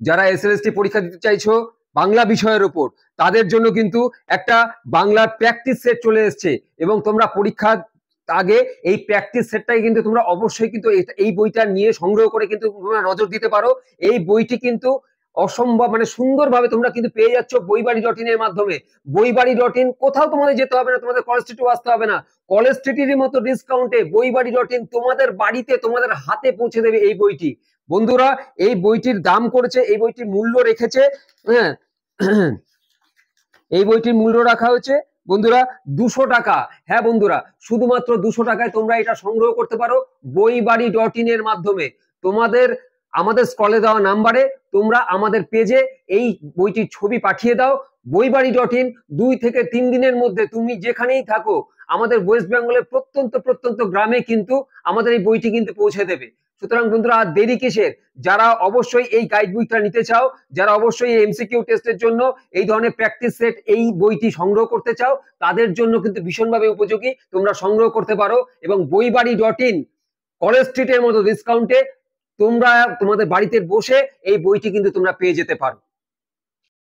যারা এসএলএসটি পরীক্ষা দিতে চাইছো বাংলা বিষয়ের উপর, তাদের জন্য কিন্তু একটা বাংলার প্র্যাকটিস সেট চলে এসছে, এবং তোমরা পরীক্ষা আগে এই প্র্যাকটিস সেটটাই কিন্তু তোমরা অবশ্যই কিন্তু এই বইটা নিয়ে সংগ্রহ করে কিন্তু তোমরা নজর দিতে পারো। এই বইটি কিন্তু অসম্ভব মানে সুন্দরভাবে তোমরা কিন্তু পেয়ে যাচ্ছ বইবাড়ি.in এর মাধ্যমে। বইবাড়ি.in কোথাও তোমাদের যেতে হবে না, তোমাদের কলেজ স্ট্রিটেও আসতে হবে না। কলেজ স্ট্রিটের মতো ডিসকাউন্টে বইবাড়ি.in তোমাদের বাড়িতে তোমাদের হাতে পৌঁছে দেবে এই বইটি। বন্ধুরা, এই বইটির দাম করেছে, এই বইটির মূল্য রেখেছে, হ্যাঁ এই বইটির মূল্য রাখা হয়েছে বন্ধুরা 200 টাকা। হ্যাঁ বন্ধুরা, শুধুমাত্র 200 টাকায় তোমরা এটা সংগ্রহ করতে পারো বইবাড়ি.in এর মাধ্যমে। তোমাদের আমাদের স্ক্রলে দেওয়া নাম্বারে তোমরা আমাদের পেজে এই বইটির ছবি পাঠিয়ে দাও। বইবাড়ি.in 2 থেকে 3 দিনের মধ্যে তুমি যেখানেই থাকো আমাদের ওয়েস্ট বেঙ্গলের প্রত্যন্ত প্রত্যন্ত গ্রামে কিন্তু আমাদের এই বইটি কিন্তু পৌঁছে দেবে। সুতরাং বন্ধুরা, আর দেরি কিসের? যারা অবশ্যই এই গাইড বইটা নিতে চাও, যারা অবশ্যই এই এমসিকিউ টেস্টের জন্য এই ধরনের প্র্যাকটিস সেট এই বইটি সংগ্রহ করতে চাও, তাদের জন্য কিন্তু ভীষণভাবে উপযোগী, তোমরা সংগ্রহ করতে পারো। এবং বইবাড়ি.in কলেজ স্ট্রিটের মতো ডিসকাউন্টে তোমরা তোমাদের বাড়িতে বসে এই বইটি কিন্তু তোমরা পেয়ে যেতে পারো।